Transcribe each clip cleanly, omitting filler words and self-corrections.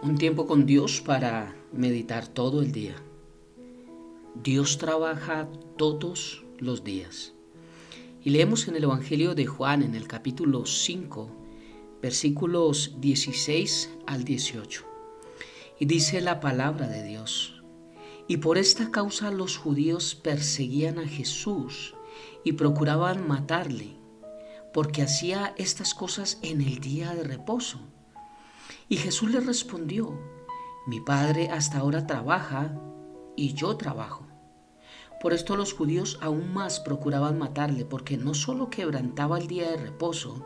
Un tiempo con Dios para meditar todo el día. Dios trabaja todos los días. Y leemos en el Evangelio de Juan, en el capítulo 5, versículos 16 al 18. Y dice la palabra de Dios: y por esta causa los judíos perseguían a Jesús y procuraban matarle, porque hacía estas cosas en el día de reposo. Y Jesús les respondió: mi Padre hasta ahora trabaja y yo trabajo. Por esto los judíos aún más procuraban matarle, porque no solo quebrantaba el día de reposo,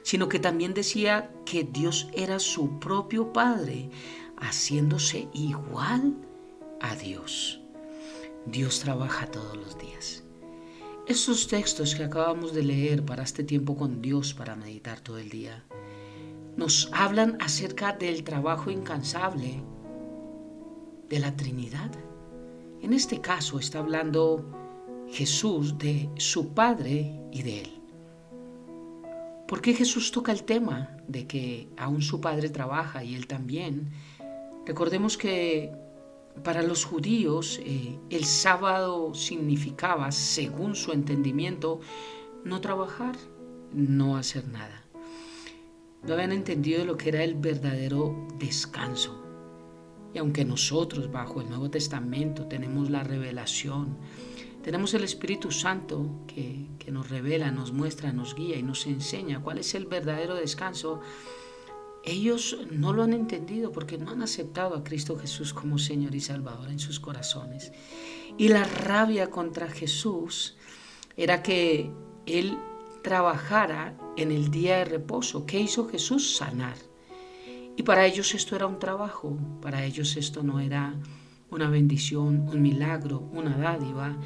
sino que también decía que Dios era su propio Padre, haciéndose igual a Dios. Dios trabaja todos los días. Estos textos que acabamos de leer para este tiempo con Dios, para meditar todo el día, nos hablan acerca del trabajo incansable de la Trinidad. En este caso está hablando Jesús de su Padre y de Él. ¿Por qué Jesús toca el tema de que aún su Padre trabaja y Él también? Recordemos que para los judíos el sábado significaba, según su entendimiento, no trabajar, no hacer nada. No habían entendido lo que era el verdadero descanso. Y aunque nosotros bajo el Nuevo Testamento tenemos la revelación, tenemos el Espíritu Santo que nos revela, nos muestra, nos guía y nos enseña cuál es el verdadero descanso, ellos no lo han entendido porque no han aceptado a Cristo Jesús como Señor y Salvador en sus corazones. Y la rabia contra Jesús era que Él trabajara en el día de reposo. ¿Qué hizo Jesús? Sanar. Y para ellos esto era un trabajo, para ellos esto no era una bendición, un milagro, una dádiva,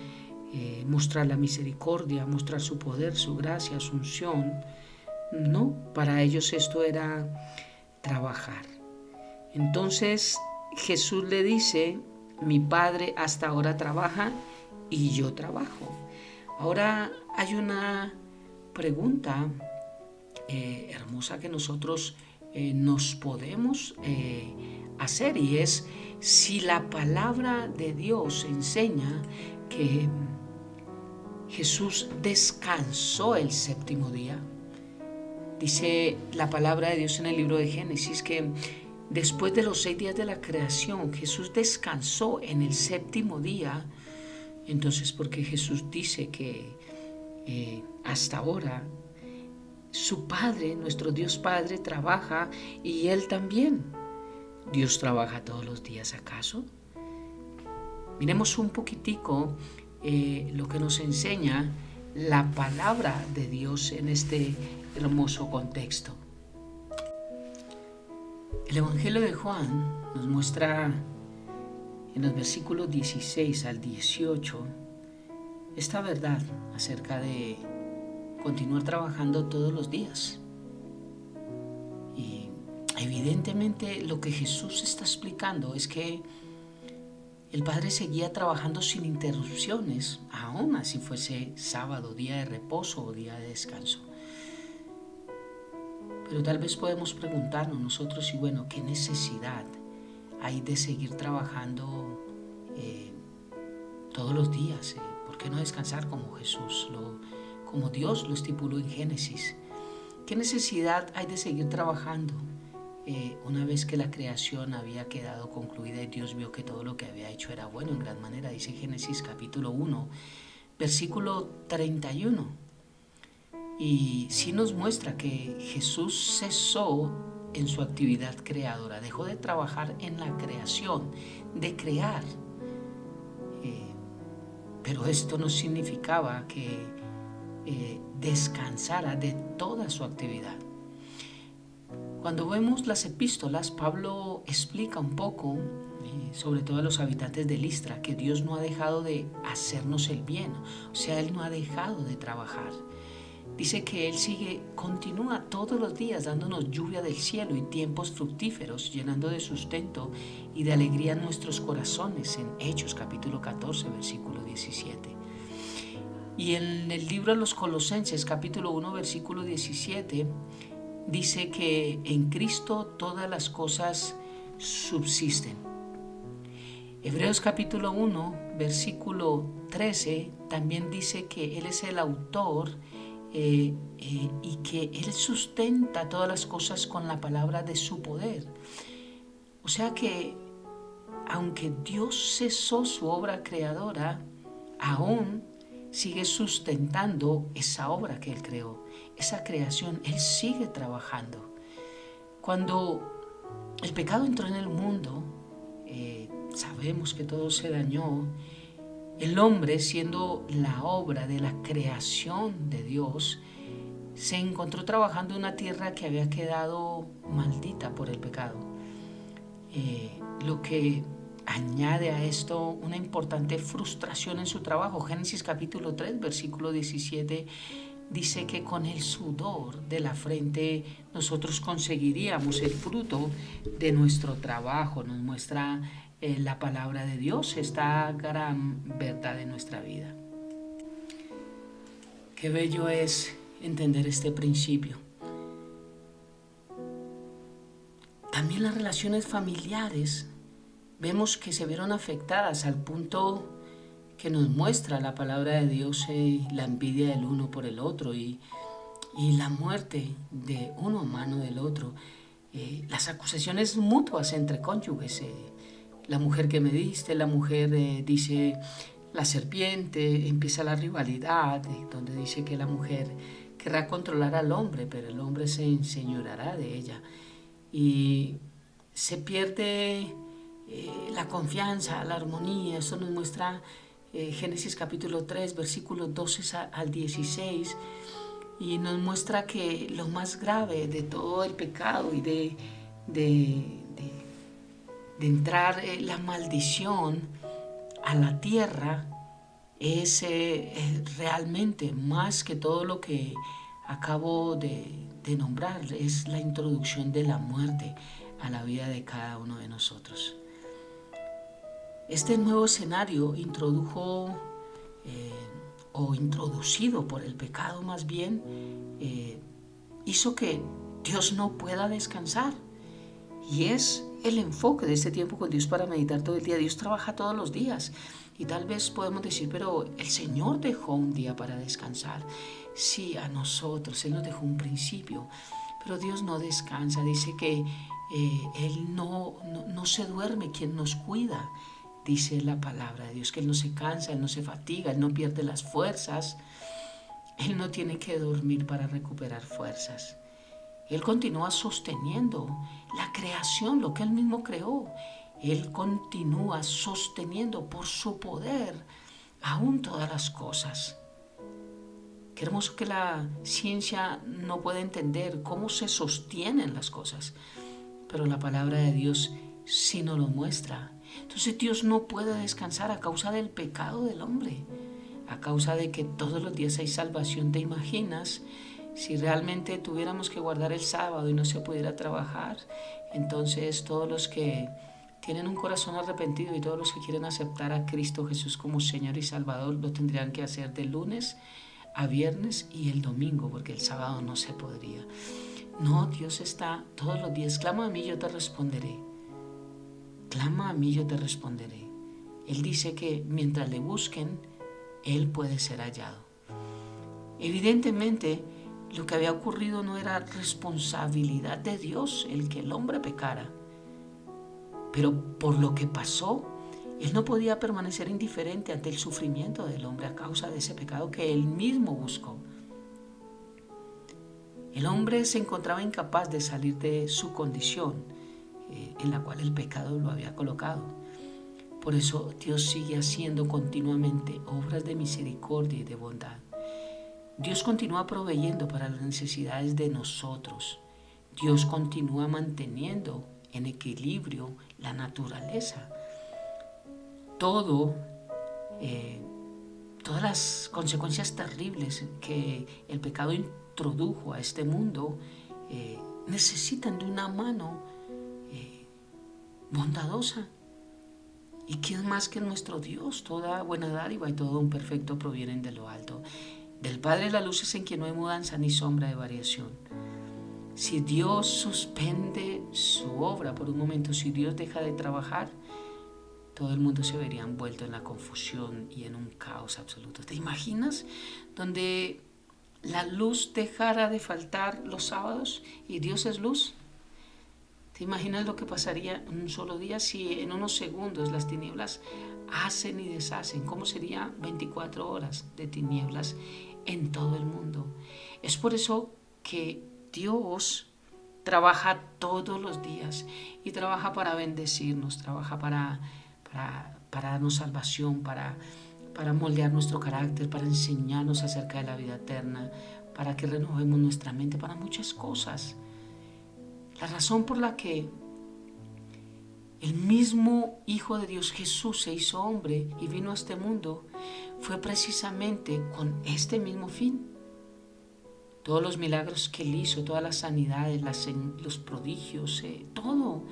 mostrar la misericordia, mostrar su poder, su gracia, su unción. No, para ellos esto era trabajar. Entonces Jesús le dice: mi Padre hasta ahora trabaja y yo trabajo. Ahora hay una pregunta hermosa que nosotros nos podemos hacer, y es si la palabra de Dios enseña que Jesús descansó el séptimo día. Dice la palabra de Dios en el libro de Génesis que después de los 6 días de la creación Jesús descansó en el séptimo día. Entonces, ¿por qué Jesús dice que hasta ahora su Padre, nuestro Dios Padre, trabaja y Él también? ¿Dios trabaja todos los días acaso? Miremos un poquitico lo que nos enseña la palabra de Dios en este hermoso contexto. El Evangelio de Juan nos muestra en los versículos 16 al 18 esta verdad acerca de continuar trabajando todos los días. Y evidentemente lo que Jesús está explicando es que el Padre seguía trabajando sin interrupciones, aun así fuese sábado, día de reposo o día de descanso. Pero tal vez podemos preguntarnos nosotros, y bueno, ¿qué necesidad hay de seguir trabajando todos los días? ¿Por qué no descansar como Jesús, como Dios lo estipuló en Génesis? ¿Qué necesidad hay de seguir trabajando una vez que la creación había quedado concluida y Dios vio que todo lo que había hecho era bueno en gran manera? Dice Génesis capítulo 1, versículo 31. Y sí nos muestra que Jesús cesó en su actividad creadora, dejó de trabajar en la creación, de crear. Pero esto no significaba que descansara de toda su actividad. Cuando vemos las epístolas, Pablo explica un poco, sobre todo a los habitantes de Listra, que Dios no ha dejado de hacernos el bien, o sea, Él no ha dejado de trabajar. Dice que Él continúa todos los días dándonos lluvia del cielo y tiempos fructíferos, llenando de sustento y de alegría nuestros corazones, en Hechos capítulo 14, versículo 17. Y en el libro de los Colosenses capítulo 1, versículo 17, dice que en Cristo todas las cosas subsisten. Hebreos capítulo 1, versículo 13 también dice que Él es el autor y que Él sustenta todas las cosas con la palabra de su poder. O sea que aunque Dios cesó su obra creadora, aún sigue sustentando esa obra que Él creó, esa creación. Él sigue trabajando. Cuando el pecado entró en el mundo, sabemos que todo se dañó. El hombre, siendo la obra de la creación de Dios, se encontró trabajando en una tierra que había quedado maldita por el pecado. Lo que añade a esto una importante frustración en su trabajo. Génesis capítulo 3, versículo 17 dice que con el sudor de la frente nosotros conseguiríamos el fruto de nuestro trabajo. Nos muestra la palabra de Dios, esta gran verdad en nuestra vida. Qué bello es entender este principio. También las relaciones familiares vemos que se vieron afectadas al punto que nos muestra la palabra de Dios, la envidia del uno por el otro y la muerte de uno a mano del otro, las acusaciones mutuas entre cónyuges, la mujer que me diste, la mujer dice la serpiente, empieza la rivalidad, donde dice que la mujer querrá controlar al hombre, pero el hombre se enseñoreará de ella y se pierde la confianza, la armonía. Esto nos muestra Génesis capítulo 3, versículos 12 al 16, y nos muestra que lo más grave de todo el pecado y de entrar la maldición a la tierra es realmente más que todo lo que acabo de nombrar, es la introducción de la muerte a la vida de cada uno de nosotros. Este nuevo escenario introducido por el pecado más bien, hizo que Dios no pueda descansar. Y es el enfoque de este tiempo con Dios para meditar todo el día. Dios trabaja todos los días. Y tal vez podemos decir, pero el Señor dejó un día para descansar. Sí, a nosotros, Él nos dejó un principio. Pero Dios no descansa. Dice que Él no se duerme, quien nos cuida. Dice la palabra de Dios que Él no se cansa, Él no se fatiga, Él no pierde las fuerzas. Él no tiene que dormir para recuperar fuerzas. Él continúa sosteniendo la creación, lo que Él mismo creó. Él continúa sosteniendo por su poder aún todas las cosas. Qué hermoso que la ciencia no puede entender cómo se sostienen las cosas, pero la palabra de Dios sí nos lo muestra. Entonces Dios no puede descansar a causa del pecado del hombre, a causa de que todos los días hay salvación. ¿Te imaginas si realmente tuviéramos que guardar el sábado y no se pudiera trabajar? Entonces todos los que tienen un corazón arrepentido y todos los que quieren aceptar a Cristo Jesús como Señor y Salvador lo tendrían que hacer de lunes a viernes y el domingo, porque el sábado no se podría. No, Dios está todos los días. Clama a mí, yo te responderé. Clama a mí, yo te responderé. Él dice que mientras le busquen, Él puede ser hallado. Evidentemente, lo que había ocurrido no era responsabilidad de Dios el que el hombre pecara. Pero por lo que pasó, Él no podía permanecer indiferente ante el sufrimiento del hombre a causa de ese pecado que Él mismo buscó. El hombre se encontraba incapaz de salir de su condición en la cual el pecado lo había colocado. Por eso Dios sigue haciendo continuamente obras de misericordia y de bondad. Dios continúa proveyendo para las necesidades de nosotros. Dios continúa manteniendo en equilibrio la naturaleza. Todas las consecuencias terribles que el pecado introdujo a este mundo necesitan de una mano bondadosa. ¿Y quién más que nuestro Dios? Toda buena dádiva y todo un perfecto provienen de lo alto. Del Padre de las luces, en quien no hay mudanza ni sombra de variación. Si Dios suspende su obra por un momento, si Dios deja de trabajar, todo el mundo se vería envuelto en la confusión y en un caos absoluto. ¿Te imaginas donde la luz dejara de faltar los sábados y Dios es luz? ¿Te imaginas lo que pasaría en un solo día si en unos segundos las tinieblas hacen y deshacen? ¿Cómo sería 24 horas de tinieblas en todo el mundo? Es por eso que Dios trabaja todos los días y trabaja para bendecirnos, trabaja para darnos salvación, para moldear nuestro carácter, para enseñarnos acerca de la vida eterna, para que renovemos nuestra mente, para muchas cosas. La razón por la que el mismo Hijo de Dios, Jesús, se hizo hombre y vino a este mundo fue precisamente con este mismo fin. Todos los milagros que Él hizo, todas las sanidades, los prodigios, todo.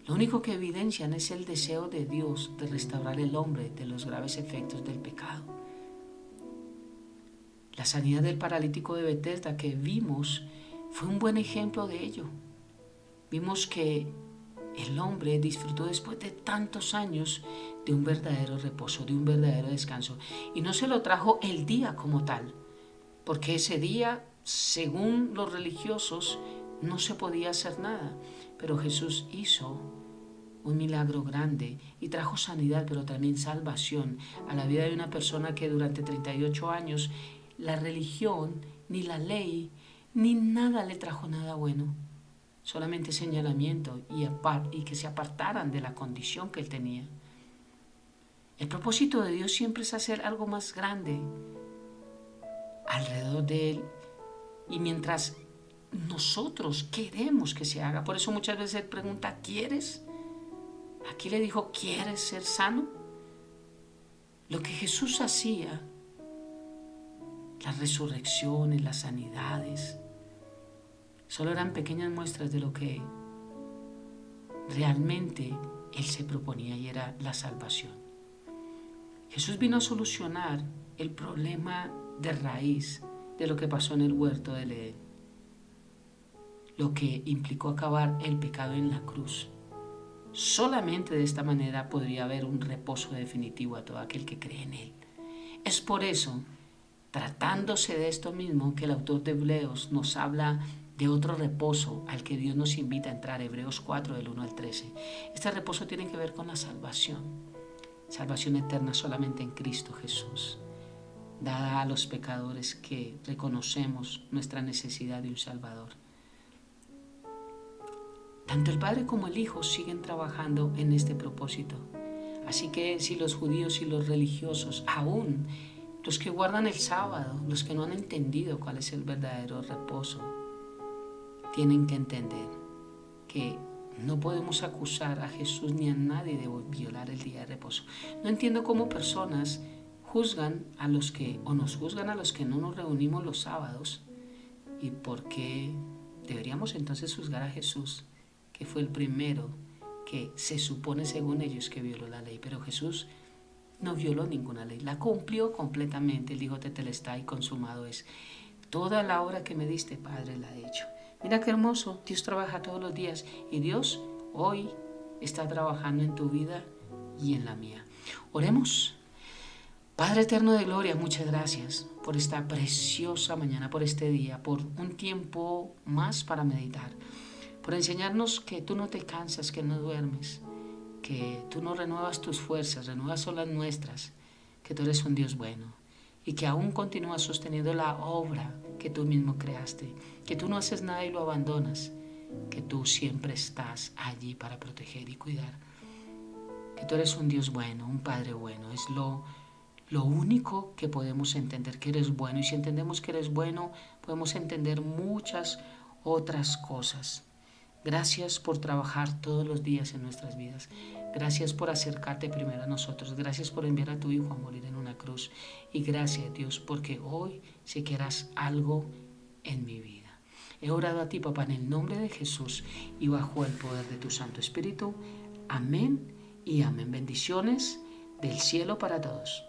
Lo único que evidencian es el deseo de Dios de restaurar el hombre de los graves efectos del pecado. La sanidad del paralítico de Betesda que vimos fue un buen ejemplo de ello. Vimos que el hombre disfrutó después de tantos años de un verdadero reposo, de un verdadero descanso. Y no se lo trajo el día como tal, porque ese día, según los religiosos, no se podía hacer nada. Pero Jesús hizo un milagro grande y trajo sanidad, pero también salvación a la vida de una persona que durante 38 años la religión, ni la ley, ni nada le trajo nada bueno. Solamente señalamiento y que se apartaran de la condición que él tenía. El propósito de Dios siempre es hacer algo más grande alrededor de él y mientras nosotros queremos que se haga. Por eso muchas veces él pregunta, ¿quieres? Aquí le dijo, ¿quieres ser sano? Lo que Jesús hacía, las resurrecciones, las sanidades, solo eran pequeñas muestras de lo que realmente Él se proponía y era la salvación. Jesús vino a solucionar el problema de raíz de lo que pasó en el huerto del Edén, lo que implicó acabar el pecado en la cruz. Solamente de esta manera podría haber un reposo definitivo a todo aquel que cree en Él. Es por eso, tratándose de esto mismo, que el autor de Hebreos nos habla de otro reposo al que Dios nos invita a entrar, Hebreos 4, del 1 al 13. Este reposo tiene que ver con la salvación eterna solamente en Cristo Jesús, dada a los pecadores que reconocemos nuestra necesidad de un Salvador. Tanto el Padre como el Hijo siguen trabajando en este propósito. Así que si los judíos y los religiosos, aún los que guardan el sábado, los que no han entendido cuál es el verdadero reposo, tienen que entender que no podemos acusar a Jesús ni a nadie de violar el día de reposo. No entiendo cómo personas juzgan a los que, o nos juzgan a los que no nos reunimos los sábados, y por qué deberíamos entonces juzgar a Jesús, que fue el primero que se supone según ellos que violó la ley. Pero Jesús no violó ninguna ley, la cumplió completamente. Él dijo, tetelestai, consumado es. Toda la obra que me diste, Padre, la he hecho. Mira qué hermoso, Dios trabaja todos los días y Dios hoy está trabajando en tu vida y en la mía. Oremos. Padre eterno de gloria, muchas gracias por esta preciosa mañana, por este día, por un tiempo más para meditar, por enseñarnos que tú no te cansas, que no duermes, que tú no renuevas tus fuerzas, renuevas son las nuestras, que tú eres un Dios bueno y que aún continúas sosteniendo la obra que tú mismo creaste, que tú no haces nada y lo abandonas, que tú siempre estás allí para proteger y cuidar, que tú eres un Dios bueno, un Padre bueno. Es lo único que podemos entender, que eres bueno, y si entendemos que eres bueno, podemos entender muchas otras cosas. Gracias por trabajar todos los días en nuestras vidas. Gracias por acercarte primero a nosotros. Gracias por enviar a tu Hijo a morir en una cruz. Y gracias, Dios, porque hoy sé que harás algo en mi vida. He orado a ti, papá, en el nombre de Jesús y bajo el poder de tu Santo Espíritu. Amén y amén. Bendiciones del cielo para todos.